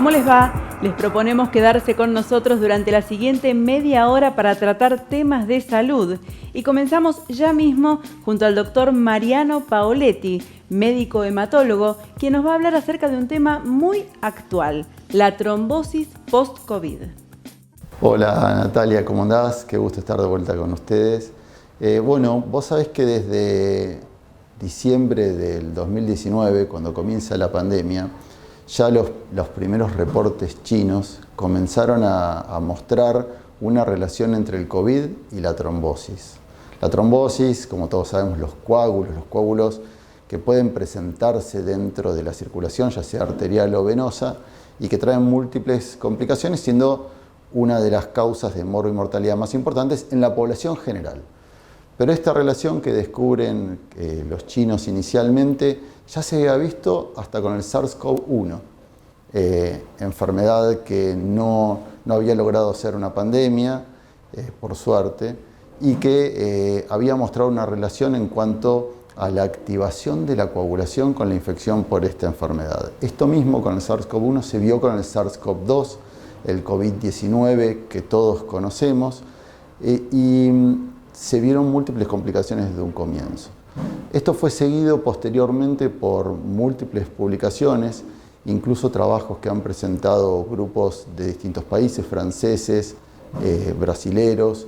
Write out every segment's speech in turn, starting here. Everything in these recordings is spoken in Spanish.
¿Cómo les va? Les proponemos quedarse con nosotros durante la siguiente media hora para tratar temas de salud. Y comenzamos ya mismo junto al doctor Mariano Paoletti, médico hematólogo, quien nos va a hablar acerca de un tema muy actual, la trombosis post-COVID. Hola Natalia, ¿cómo andás? Qué gusto estar de vuelta con ustedes. Bueno, vos sabés que desde diciembre del 2019, cuando comienza la pandemia, ya los primeros reportes chinos comenzaron a mostrar una relación entre el COVID y la trombosis. La trombosis, como todos sabemos, los coágulos que pueden presentarse dentro de la circulación, ya sea arterial o venosa, y que traen múltiples complicaciones, siendo una de las causas de morbimortalidad más importantes en la población general. Pero esta relación que descubren los chinos inicialmente ya se había visto hasta con el SARS-CoV-1, enfermedad que no había logrado ser una pandemia, por suerte, y que había mostrado una relación en cuanto a la activación de la coagulación con la infección por esta enfermedad. Esto mismo con el SARS-CoV-1 se vio con el SARS-CoV-2, el COVID-19 que todos conocemos, y se vieron múltiples complicaciones desde un comienzo. Esto fue seguido posteriormente por múltiples publicaciones, incluso trabajos que han presentado grupos de distintos países, franceses, brasileros,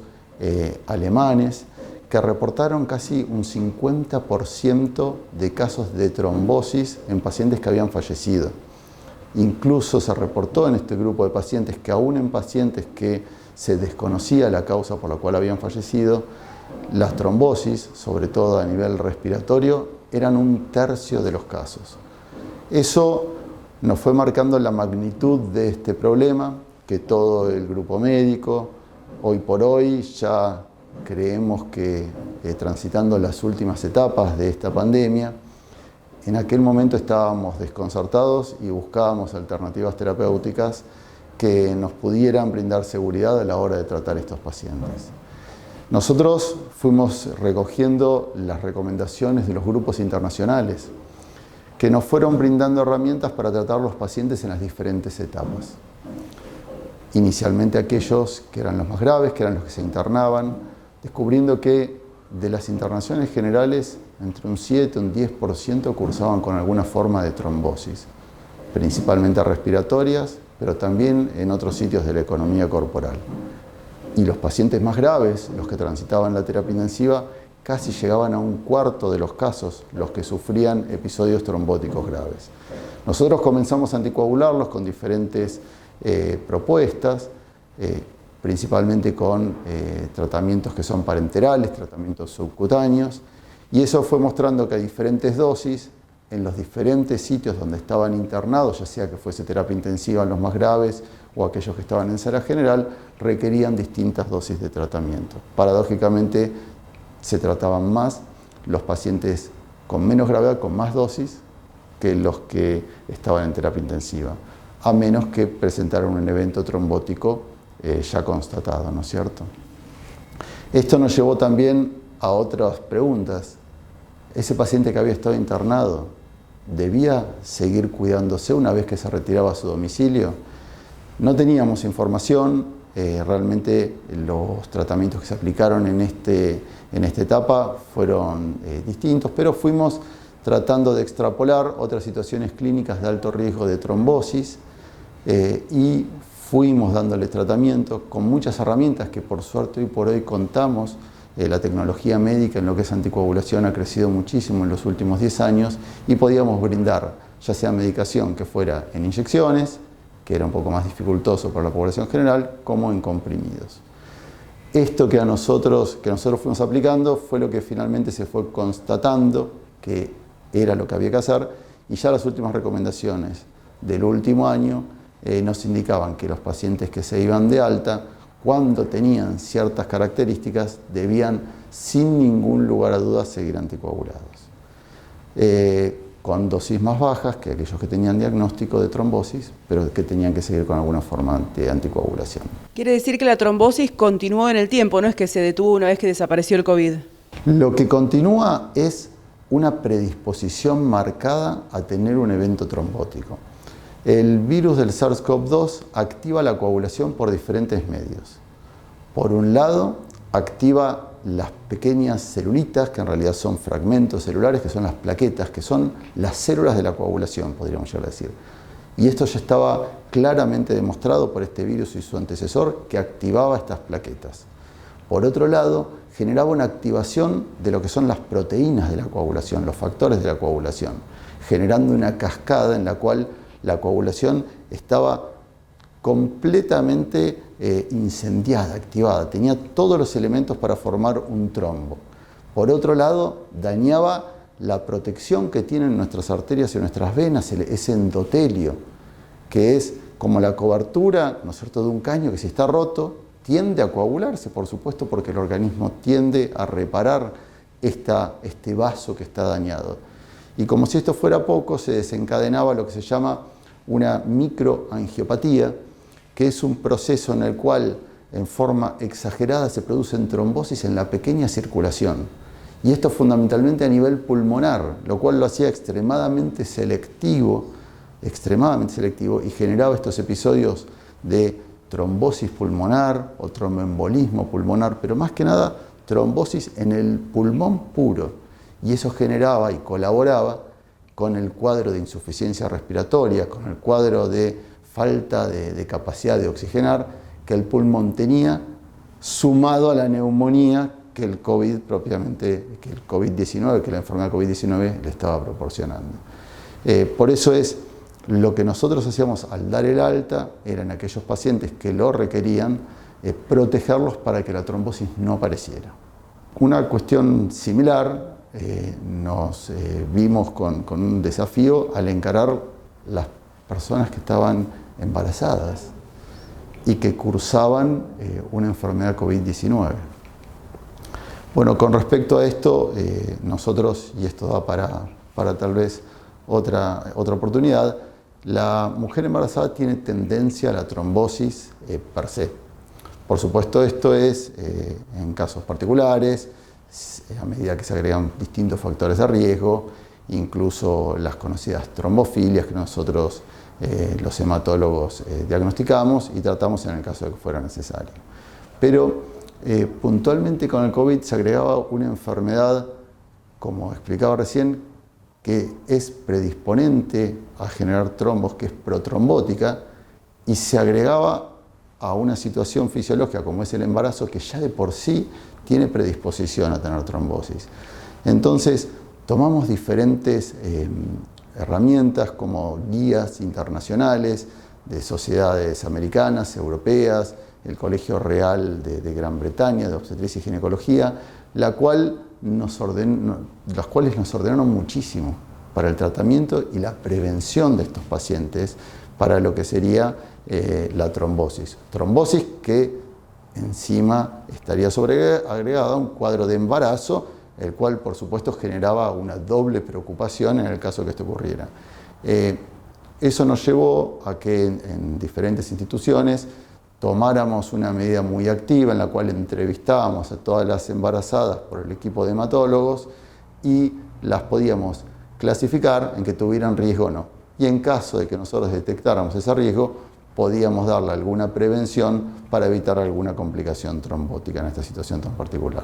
alemanes, que reportaron casi un 50% de casos de trombosis en pacientes que habían fallecido. Incluso se reportó en este grupo de pacientes que aún en pacientes que se desconocía la causa por la cual habían fallecido, las trombosis, sobre todo a nivel respiratorio, eran un tercio de los casos. Eso nos fue marcando la magnitud de este problema, que todo el grupo médico, hoy por hoy, ya creemos que transitando las últimas etapas de esta pandemia, en aquel momento estábamos desconcertados y buscábamos alternativas terapéuticas que nos pudieran brindar seguridad a la hora de tratar estos pacientes. Nosotros fuimos recogiendo las recomendaciones de los grupos internacionales que nos fueron brindando herramientas para tratar los pacientes en las diferentes etapas. Inicialmente aquellos que eran los más graves, que eran los que se internaban, descubriendo que de las internaciones generales entre un 7 y un 10% cursaban con alguna forma de trombosis, principalmente respiratorias, pero también en otros sitios de la economía corporal. Y los pacientes más graves, los que transitaban la terapia intensiva, casi llegaban a un cuarto de los casos los que sufrían episodios trombóticos graves. Nosotros comenzamos a anticoagularlos con diferentes propuestas, principalmente con tratamientos que son parenterales, tratamientos subcutáneos, y eso fue mostrando que a diferentes dosis, en los diferentes sitios donde estaban internados, ya sea que fuese terapia intensiva en los más graves o aquellos que estaban en sala general, requerían distintas dosis de tratamiento. Paradójicamente, se trataban más los pacientes con menos gravedad, con más dosis, que los que estaban en terapia intensiva, a menos que presentaran un evento trombótico ya constatado, ¿no es cierto? Esto nos llevó también a otras preguntas. Ese paciente que había estado internado, ¿debía seguir cuidándose una vez que se retiraba a su domicilio? No teníamos información, realmente los tratamientos que se aplicaron en esta etapa fueron distintos, pero fuimos tratando de extrapolar otras situaciones clínicas de alto riesgo de trombosis y fuimos dándole tratamiento con muchas herramientas que por suerte hoy por hoy contamos. La tecnología médica en lo que es anticoagulación ha crecido muchísimo en los últimos 10 años y podíamos brindar ya sea medicación que fuera en inyecciones, que era un poco más dificultoso para la población general, como en comprimidos. Esto que nosotros fuimos aplicando fue lo que finalmente se fue constatando que era lo que había que hacer, y ya las últimas recomendaciones del último año nos indicaban que los pacientes que se iban de alta, cuando tenían ciertas características, debían sin ningún lugar a dudas seguir anticoagulados. Con dosis más bajas que aquellos que tenían diagnóstico de trombosis, pero que tenían que seguir con alguna forma de anticoagulación. Quiere decir que la trombosis continuó en el tiempo, no es que se detuvo una vez que desapareció el COVID. Lo que continúa es una predisposición marcada a tener un evento trombótico. El virus del SARS-CoV-2 activa la coagulación por diferentes medios. Por un lado, activa las pequeñas celulitas, que en realidad son fragmentos celulares, que son las plaquetas, que son las células de la coagulación, podríamos llegar a decir. Y esto ya estaba claramente demostrado por este virus y su antecesor, que activaba estas plaquetas. Por otro lado, generaba una activación de lo que son las proteínas de la coagulación, los factores de la coagulación, generando una cascada en la cual la coagulación estaba completamente incendiada, activada, tenía todos los elementos para formar un trombo. Por otro lado, dañaba la protección que tienen nuestras arterias y nuestras venas, ese endotelio, que es como la cobertura, ¿no es cierto?, de un caño que si está roto, tiende a coagularse, por supuesto, porque el organismo tiende a reparar este vaso que está dañado. Y como si esto fuera poco, se desencadenaba lo que se llama una microangiopatía, que es un proceso en el cual en forma exagerada se producen trombosis en la pequeña circulación. Y esto fundamentalmente a nivel pulmonar, lo cual lo hacía extremadamente selectivo y generaba estos episodios de trombosis pulmonar o tromboembolismo pulmonar, pero más que nada trombosis en el pulmón puro. Y eso generaba y colaboraba con el cuadro de insuficiencia respiratoria, con el cuadro de falta de capacidad de oxigenar que el pulmón tenía, sumado a la neumonía que el COVID-19, que la enfermedad COVID-19 le estaba proporcionando. Por eso es lo que nosotros hacíamos al dar el alta, eran aquellos pacientes que lo requerían, protegerlos para que la trombosis no apareciera. Una cuestión similar, nos vimos con un desafío al encarar las personas que estaban embarazadas y que cursaban una enfermedad COVID-19. Bueno, con respecto a esto, nosotros, y esto da para tal vez otra oportunidad, la mujer embarazada tiene tendencia a la trombosis per se. Por supuesto, esto es en casos particulares, a medida que se agregan distintos factores de riesgo, incluso las conocidas trombofilias que nosotros los hematólogos diagnosticamos y tratamos en el caso de que fuera necesario. Pero puntualmente con el COVID se agregaba una enfermedad, como explicaba recién, que es predisponente a generar trombos, que es protrombótica, y se agregaba a una situación fisiológica como es el embarazo, que ya de por sí tiene predisposición a tener trombosis. Entonces, tomamos diferentes herramientas como guías internacionales de sociedades americanas, europeas, el Colegio Real de Gran Bretaña de Obstetricia y Ginecología, las cuales nos ordenaron muchísimo para el tratamiento y la prevención de estos pacientes para lo que sería la trombosis. Trombosis que encima estaría agregada a un cuadro de embarazo, el cual por supuesto generaba una doble preocupación en el caso que esto ocurriera. Eso nos llevó a que en diferentes instituciones tomáramos una medida muy activa en la cual entrevistábamos a todas las embarazadas por el equipo de hematólogos y las podíamos clasificar en que tuvieran riesgo o no. Y en caso de que nosotros detectáramos ese riesgo, podíamos darle alguna prevención para evitar alguna complicación trombótica en esta situación tan particular.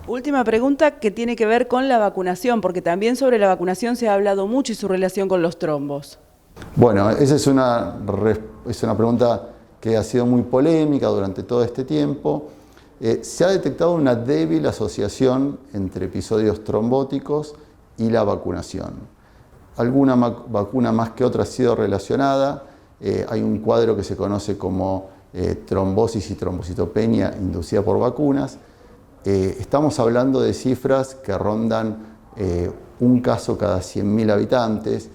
Última pregunta que tiene que ver con la vacunación, porque también sobre la vacunación se ha hablado mucho y su relación con los trombos. Bueno, esa es una pregunta que ha sido muy polémica durante todo este tiempo. Se ha detectado una débil asociación entre episodios trombóticos y la vacunación. Alguna vacuna más que otra ha sido relacionada. Hay un cuadro que se conoce como trombosis y trombocitopenia inducida por vacunas. Estamos hablando de cifras que rondan un caso cada 100.000 habitantes.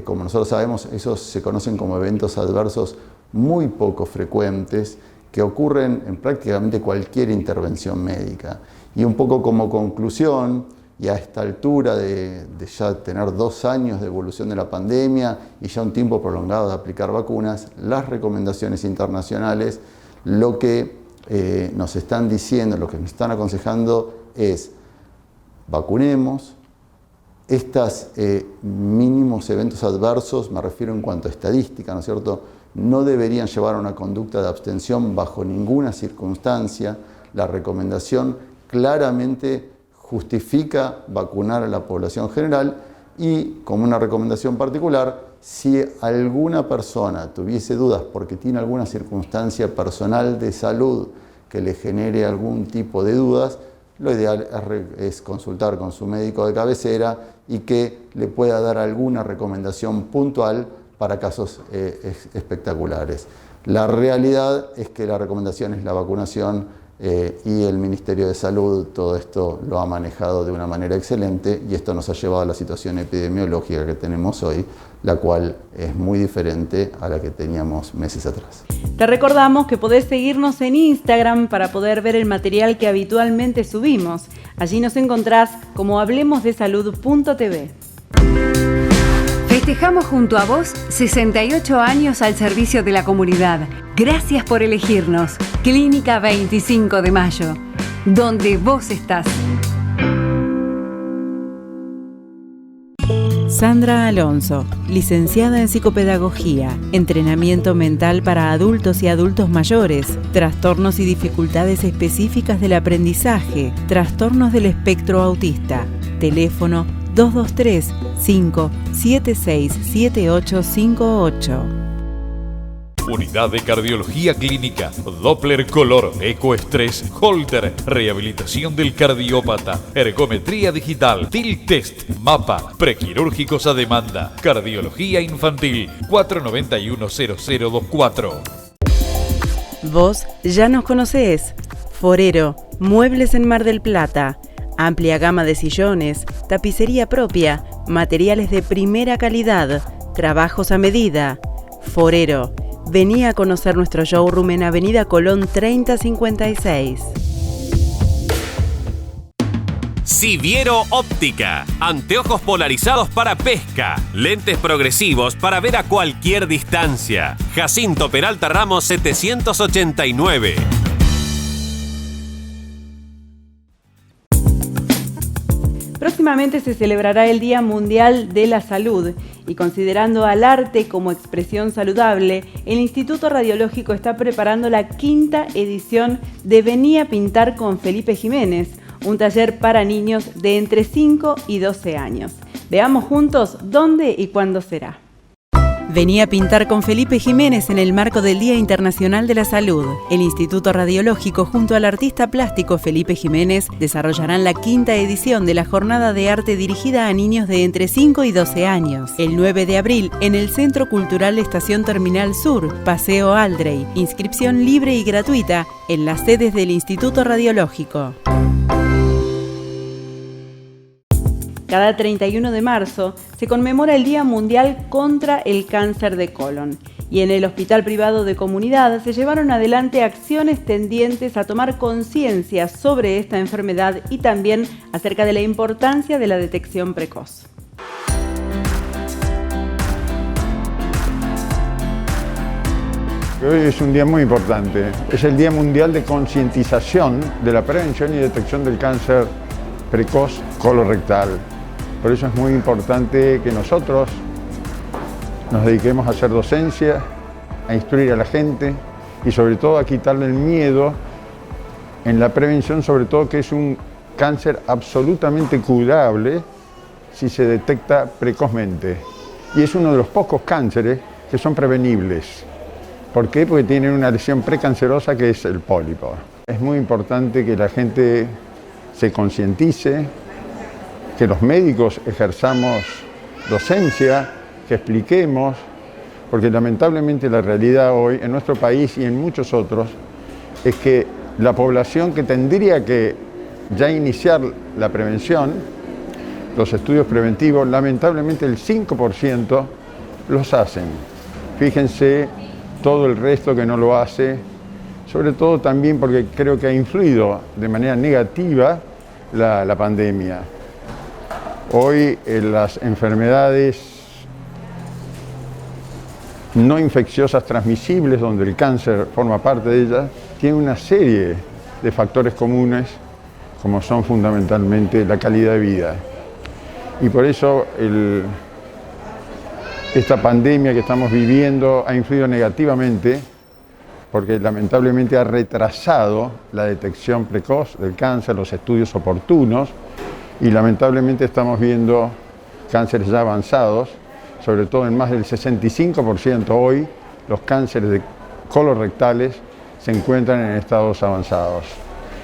Como nosotros sabemos, esos se conocen como eventos adversos muy poco frecuentes que ocurren en prácticamente cualquier intervención médica. Y un poco como conclusión, y a esta altura de ya tener 2 años de evolución de la pandemia y ya un tiempo prolongado de aplicar vacunas, las recomendaciones internacionales, lo que nos están diciendo, lo que nos están aconsejando es vacunemos, Estos mínimos eventos adversos, me refiero en cuanto a estadística, ¿no es cierto?, no deberían llevar a una conducta de abstención bajo ninguna circunstancia. La recomendación claramente justifica vacunar a la población general y, como una recomendación particular, si alguna persona tuviese dudas porque tiene alguna circunstancia personal de salud que le genere algún tipo de dudas, lo ideal es consultar con su médico de cabecera y que le pueda dar alguna recomendación puntual para casos espectaculares. La realidad es que la recomendación es la vacunación y el Ministerio de Salud todo esto lo ha manejado de una manera excelente y esto nos ha llevado a la situación epidemiológica que tenemos hoy, la cual es muy diferente a la que teníamos meses atrás. Te recordamos que podés seguirnos en Instagram para poder ver el material que habitualmente subimos. Allí nos encontrás como hablemosdesalud.tv. Festejamos junto a vos 68 años al servicio de la comunidad. Gracias por elegirnos. Clínica 25 de Mayo, donde vos estás. Sandra Alonso, licenciada en psicopedagogía, entrenamiento mental para adultos y adultos mayores, trastornos y dificultades específicas del aprendizaje, trastornos del espectro autista. Teléfono 223-576-7858. Unidad de Cardiología Clínica, Doppler Color, Ecoestrés, Holter, Rehabilitación del Cardiópata, Ergometría Digital, TIL Test, Mapa, Prequirúrgicos a Demanda, Cardiología Infantil, 491-0024. Vos ya nos conocés. Forero, muebles en Mar del Plata, amplia gama de sillones, tapicería propia, materiales de primera calidad, trabajos a medida. Forero. Vení a conocer nuestro showroom en Avenida Colón 3056. Siviero Óptica, anteojos polarizados para pesca, lentes progresivos para ver a cualquier distancia. Jacinto Peralta Ramos 789. Próximamente se celebrará el Día Mundial de la Salud y considerando al arte como expresión saludable, el Instituto Radiológico está preparando la 5ª edición de Vení a pintar con Felipe Jiménez, un taller para niños de entre 5 y 12 años. Veamos juntos dónde y cuándo será. Vení a pintar con Felipe Jiménez en el marco del Día Internacional de la Salud. El Instituto Radiológico junto al artista plástico Felipe Jiménez desarrollarán la 5ª edición de la jornada de arte dirigida a niños de entre 5 y 12 años. El 9 de abril en el Centro Cultural Estación Terminal Sur, Paseo Aldrey. Inscripción libre y gratuita en las sedes del Instituto Radiológico. Cada 31 de marzo se conmemora el Día Mundial contra el Cáncer de Colon y en el Hospital Privado de Comunidad se llevaron adelante acciones tendientes a tomar conciencia sobre esta enfermedad y también acerca de la importancia de la detección precoz. Hoy es un día muy importante. Es el Día Mundial de Concientización de la Prevención y Detección del Cáncer Precoz Colorectal. Por eso es muy importante que nosotros nos dediquemos a hacer docencia, a instruir a la gente y sobre todo a quitarle el miedo en la prevención, sobre todo que es un cáncer absolutamente curable si se detecta precozmente. Y es uno de los pocos cánceres que son prevenibles. ¿Por qué? Porque tienen una lesión precancerosa que es el pólipo. Es muy importante que la gente se concientice, que los médicos ejerzamos docencia, que expliquemos, porque lamentablemente la realidad hoy en nuestro país y en muchos otros es que la población que tendría que ya iniciar la prevención, los estudios preventivos, lamentablemente el 5% los hacen. Fíjense todo el resto que no lo hace, sobre todo también porque creo que ha influido de manera negativa la pandemia. Hoy las enfermedades no infecciosas transmisibles, donde el cáncer forma parte de ellas, tienen una serie de factores comunes, como son fundamentalmente la calidad de vida. Y por eso esta pandemia que estamos viviendo ha influido negativamente, porque lamentablemente ha retrasado la detección precoz del cáncer, los estudios oportunos, y lamentablemente estamos viendo cánceres ya avanzados, sobre todo en más del 65% hoy, los cánceres de colorectales se encuentran en estados avanzados.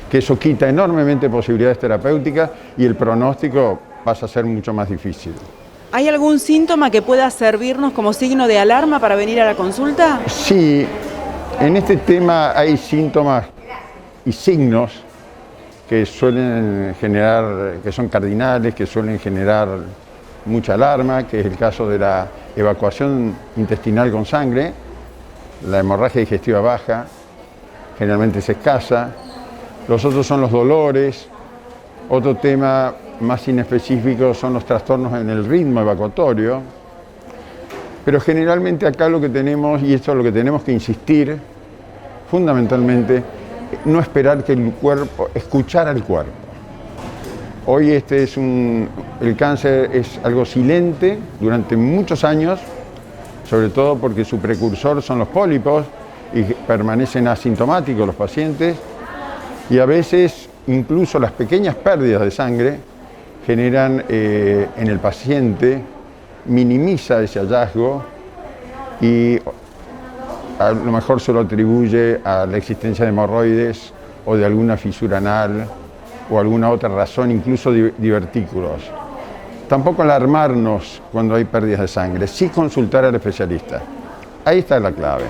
Que eso quita enormemente posibilidades terapéuticas y el pronóstico pasa a ser mucho más difícil. ¿Hay algún síntoma que pueda servirnos como signo de alarma para venir a la consulta? Sí, en este tema hay síntomas y signos que suelen generar, que son cardinales, que suelen generar mucha alarma, que es el caso de la evacuación intestinal con sangre, la hemorragia digestiva baja, generalmente es escasa. Los otros son los dolores. Otro tema más inespecífico son los trastornos en el ritmo evacuatorio. Pero generalmente acá lo que tenemos, y esto es lo que tenemos que insistir, fundamentalmente, no esperar que el cuerpo, escuchar al cuerpo. Hoy el cáncer es algo silente durante muchos años, sobre todo porque su precursor son los pólipos y permanecen asintomáticos los pacientes, y a veces incluso las pequeñas pérdidas de sangre generan en el paciente, minimiza ese hallazgo y a lo mejor se lo atribuye a la existencia de hemorroides o de alguna fisura anal o alguna otra razón, incluso divertículos. Tampoco alarmarnos cuando hay pérdidas de sangre, sí consultar al especialista. Ahí está la clave.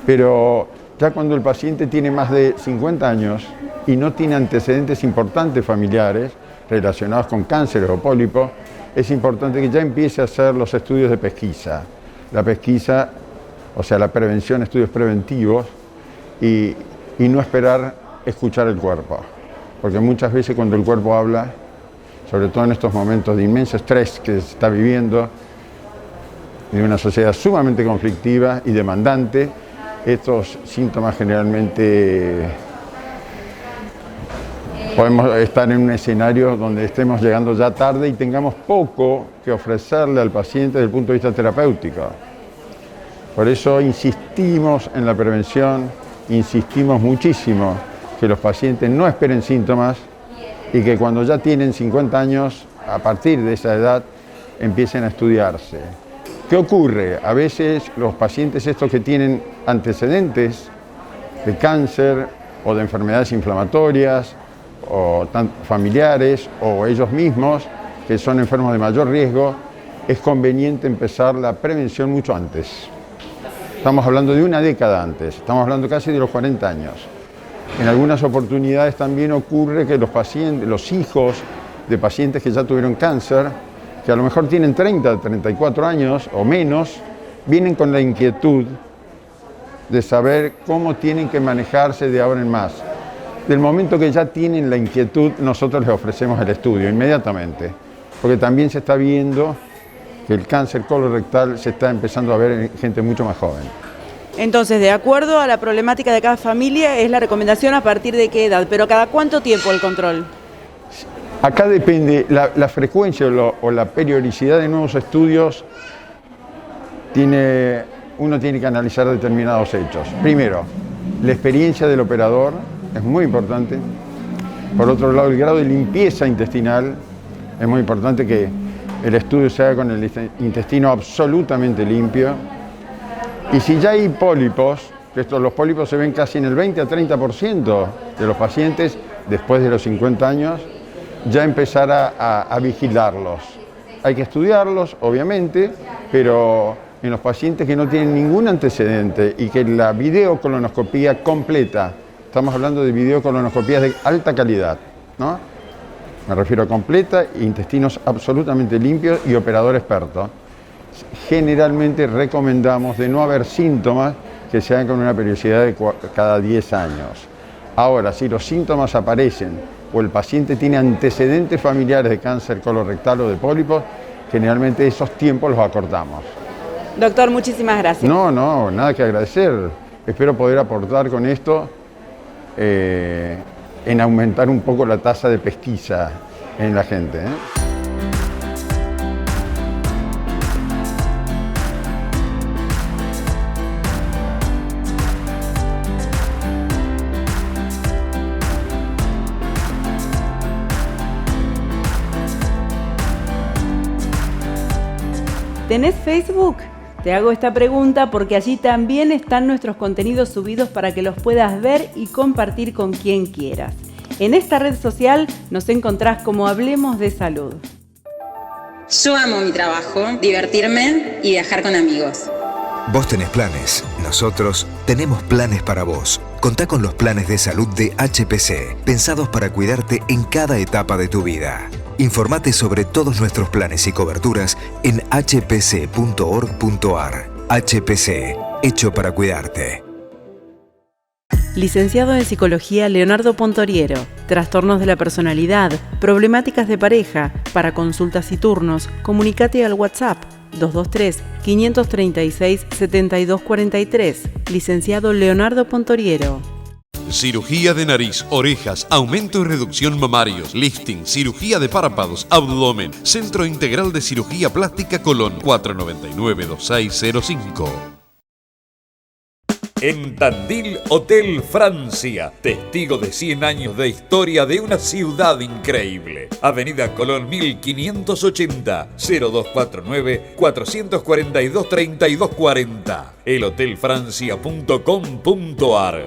Pero ya cuando el paciente tiene más de 50 años y no tiene antecedentes importantes familiares relacionados con cánceres o pólipos, es importante que ya empiece a hacer los estudios de pesquisa. La pesquisa, o sea, la prevención, estudios preventivos, y no esperar escuchar el cuerpo. Porque muchas veces cuando el cuerpo habla, sobre todo en estos momentos de inmenso estrés que se está viviendo, de una sociedad sumamente conflictiva y demandante, estos síntomas generalmente podemos estar en un escenario donde estemos llegando ya tarde y tengamos poco que ofrecerle al paciente desde el punto de vista terapéutico. Por eso insistimos en la prevención, insistimos muchísimo que los pacientes no esperen síntomas y que cuando ya tienen 50 años, a partir de esa edad, empiecen a estudiarse. ¿Qué ocurre? A veces los pacientes estos que tienen antecedentes de cáncer o de enfermedades inflamatorias o familiares o ellos mismos que son enfermos de mayor riesgo, es conveniente empezar la prevención mucho antes. Estamos hablando de una década antes, estamos hablando casi de los 40 años. En algunas oportunidades también ocurre que los pacientes, los hijos de pacientes que ya tuvieron cáncer, que a lo mejor tienen 30, 34 años o menos, vienen con la inquietud de saber cómo tienen que manejarse de ahora en más. Del momento que ya tienen la inquietud, nosotros les ofrecemos el estudio inmediatamente, porque también se está viendo que el cáncer colorectal se está empezando a ver en gente mucho más joven. Entonces, de acuerdo a la problemática de cada familia, es la recomendación a partir de qué edad, pero ¿cada cuánto tiempo el control? Acá depende, la frecuencia o la periodicidad de nuevos estudios, uno tiene que analizar determinados hechos. Primero, la experiencia del operador es muy importante. Por otro lado, el grado de limpieza intestinal, es muy importante que el estudio se haga con el intestino absolutamente limpio. Y si ya hay pólipos, los pólipos se ven casi en el 20 a 30% de los pacientes después de los 50 años, ya empezar a vigilarlos. Hay que estudiarlos, obviamente, pero en los pacientes que no tienen ningún antecedente y que la videocolonoscopía completa, estamos hablando de videocolonoscopías de alta calidad, ¿no? Me refiero a completa, intestinos absolutamente limpios y operador experto. Generalmente recomendamos de no haber síntomas que se hagan con una periodicidad de cada 10 años. Ahora, si los síntomas aparecen o el paciente tiene antecedentes familiares de cáncer colorectal o de pólipos, generalmente esos tiempos los acortamos. Doctor, muchísimas gracias. No, nada que agradecer. Espero poder aportar con esto en aumentar un poco la tasa de pesquisa en la gente, ¿eh? ¿Tenés Facebook? Te hago esta pregunta porque allí también están nuestros contenidos subidos para que los puedas ver y compartir con quien quieras. En esta red social nos encontrás como Hablemos de Salud. Yo amo mi trabajo, divertirme y viajar con amigos. Vos tenés planes, nosotros tenemos planes para vos. Contá con los planes de salud de HPC, pensados para cuidarte en cada etapa de tu vida. Informate sobre todos nuestros planes y coberturas en hpc.org.ar. HPC, hecho para cuidarte. Licenciado en Psicología Leonardo Pontoriero. Trastornos de la personalidad, problemáticas de pareja. Para consultas y turnos, comunícate al WhatsApp 223-536-7243. Licenciado Leonardo Pontoriero. Cirugía de nariz, orejas, aumento y reducción mamarios, lifting, cirugía de párpados, abdomen. Centro Integral de Cirugía Plástica Colón, 499-2605. En Tandil, Hotel Francia, testigo de 100 años de historia de una ciudad increíble. Avenida Colón 1580, 0249-442-3240, elhotelfrancia.com.ar.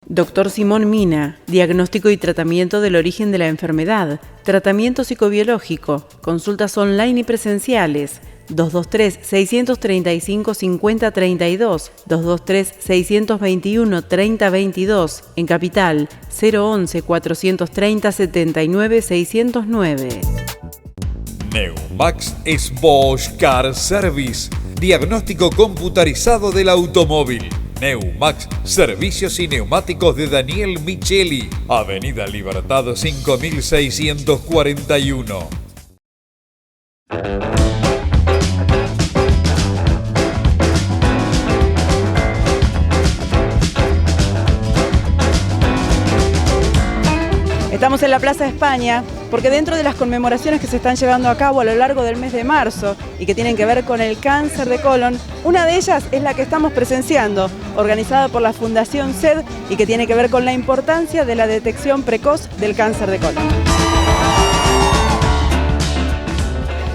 Doctor Simón Mina, diagnóstico y tratamiento del origen de la enfermedad, tratamiento psicobiológico, consultas online y presenciales, 223-635-5032, 223-621-3022, en Capital, 011-430-79-609. Neumax es Bosch Car Service, diagnóstico computarizado del automóvil. Neumax, servicios y neumáticos de Daniel Micheli, Avenida Libertad 5641. Estamos en la Plaza España porque dentro de las conmemoraciones que se están llevando a cabo a lo largo del mes de marzo y que tienen que ver con el cáncer de colon, una de ellas es la que estamos presenciando, organizada por la Fundación SED y que tiene que ver con la importancia de la detección precoz del cáncer de colon.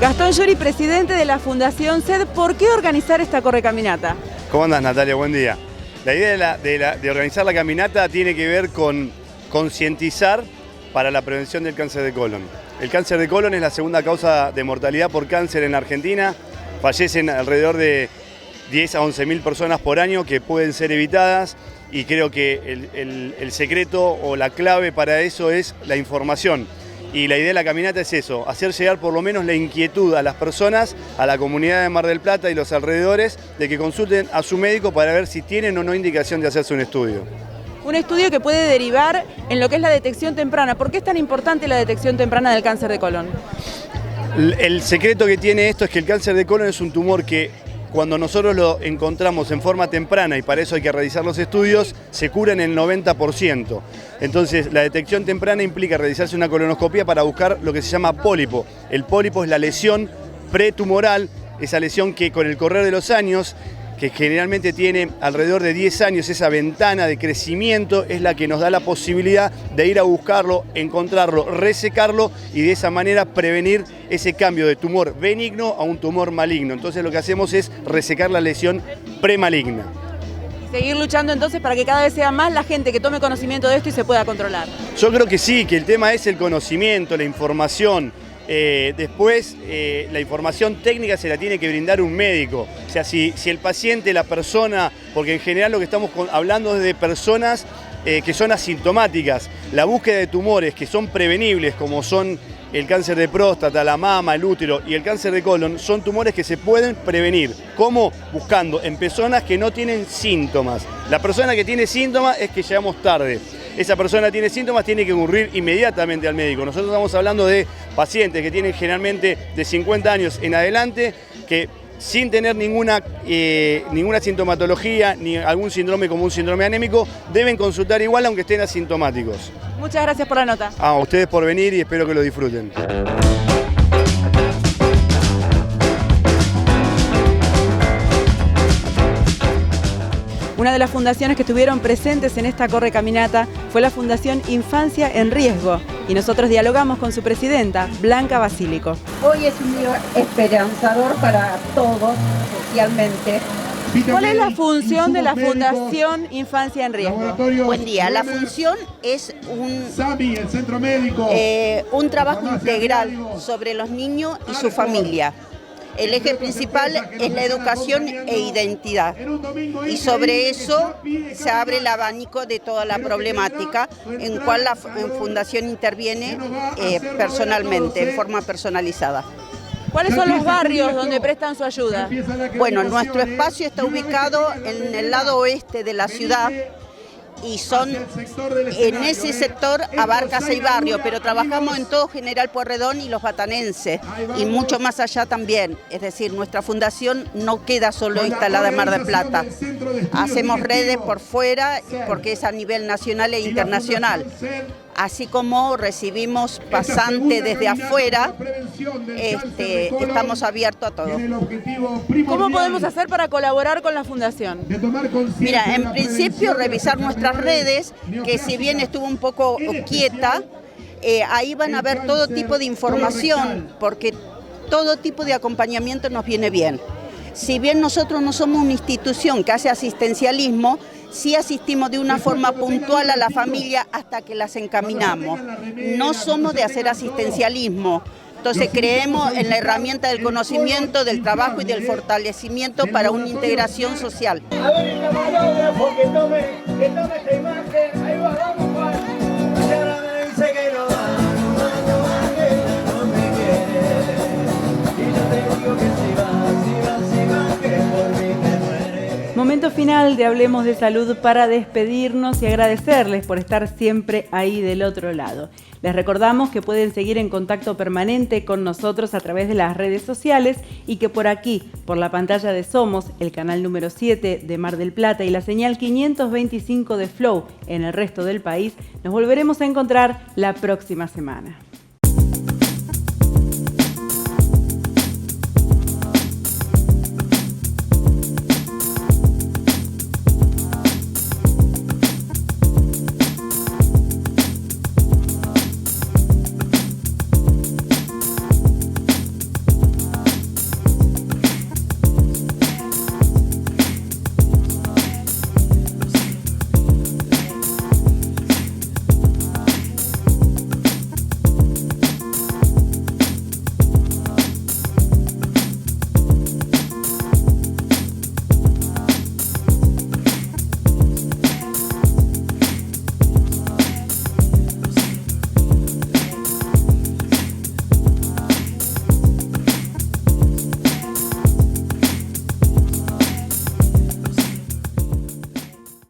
Gastón Llori, presidente de la Fundación SED, ¿por qué organizar esta correcaminata? ¿Cómo andas, Natalia? Buen día. La idea de organizar la caminata tiene que ver con concientizar para la prevención del cáncer de colon. El cáncer de colon es la segunda causa de mortalidad por cáncer en Argentina. Fallecen alrededor de 10 a 11.000 personas por año que pueden ser evitadas y creo que el secreto o la clave para eso es la información. Y la idea de la caminata es eso, hacer llegar por lo menos la inquietud a las personas, a la comunidad de Mar del Plata y los alrededores, de que consulten a su médico para ver si tienen o no indicación de hacerse un estudio. Un estudio que puede derivar en lo que es la detección temprana. ¿Por qué es tan importante la detección temprana del cáncer de colon? El secreto que tiene esto es que el cáncer de colon es un tumor que cuando nosotros lo encontramos en forma temprana, y para eso hay que realizar los estudios, se cura en el 90%. Entonces, la detección temprana implica realizarse una colonoscopia para buscar lo que se llama pólipo. El pólipo es la lesión pretumoral, esa lesión que con el correr de los años, que generalmente tiene alrededor de 10 años, esa ventana de crecimiento es la que nos da la posibilidad de ir a buscarlo, encontrarlo, resecarlo y de esa manera prevenir ese cambio de tumor benigno a un tumor maligno. Entonces lo que hacemos es resecar la lesión premaligna. Seguir luchando entonces para que cada vez sea más la gente que tome conocimiento de esto y se pueda controlar. Yo creo que sí, que el tema es el conocimiento, la información. Después, la información técnica se la tiene que brindar un médico. O sea, si el paciente, la persona, porque en general lo que estamos hablando es de personas que son asintomáticas. La búsqueda de tumores que son prevenibles, como son el cáncer de próstata, la mama, el útero y el cáncer de colon, son tumores que se pueden prevenir. ¿Cómo? Buscando en personas que no tienen síntomas. La persona que tiene síntomas es que llegamos tarde. Esa persona tiene síntomas, tiene que ocurrir inmediatamente al médico. Nosotros estamos hablando de pacientes que tienen generalmente de 50 años en adelante, que sin tener ninguna sintomatología, ni algún síndrome como un síndrome anémico, deben consultar igual aunque estén asintomáticos. Muchas gracias por la nota. A ustedes por venir y espero que lo disfruten. Una de las fundaciones que estuvieron presentes en esta correcaminata fue la Fundación Infancia en Riesgo y nosotros dialogamos con su presidenta, Blanca Basílico. Hoy es un día esperanzador para todos, socialmente. ¿Cuál es la función de la Fundación Infancia en Riesgo? Buen día. La función es un trabajo integral sobre los niños y su familia. El eje principal es la educación e identidad. Y sobre eso se abre el abanico de toda la problemática en cual la Fundación interviene personalmente, en forma personalizada. ¿Cuáles son los barrios donde prestan su ayuda? Bueno, nuestro espacio está ubicado en el lado oeste de la ciudad y en ese sector abarca 6 barrios, pero trabajamos en todo General Pueyrredón y los batanenses y mucho más allá también. Es decir, nuestra fundación no queda solo instalada en Mar del Plata. Hacemos redes por fuera porque es a nivel nacional e internacional. Así como recibimos pasantes desde afuera, estamos abiertos a todo. ¿Cómo podemos hacer para colaborar con la Fundación? Mira, en principio revisar nuestras redes, que si bien estuvo un poco quieta, ahí van a ver todo tipo de información, porque todo tipo de acompañamiento nos viene bien. Si bien nosotros no somos una institución que hace asistencialismo, sí asistimos de una forma puntual a la familia hasta que las encaminamos. No somos de hacer asistencialismo. Entonces creemos en la herramienta del conocimiento, del trabajo y del fortalecimiento para una integración social. A ver, el camarógrafo que tome esta imagen. Ahí va, vamos, Juan. Y ahora me dice que no va, que no me quiere. Y yo te digo que si va, que por mí te muere. Momento final de Hablemos de Salud para despedirnos y agradecerles por estar siempre ahí del otro lado. Les recordamos que pueden seguir en contacto permanente con nosotros a través de las redes sociales y que por aquí, por la pantalla de Somos, el canal número 7 de Mar del Plata y la señal 525 de Flow en el resto del país, nos volveremos a encontrar la próxima semana.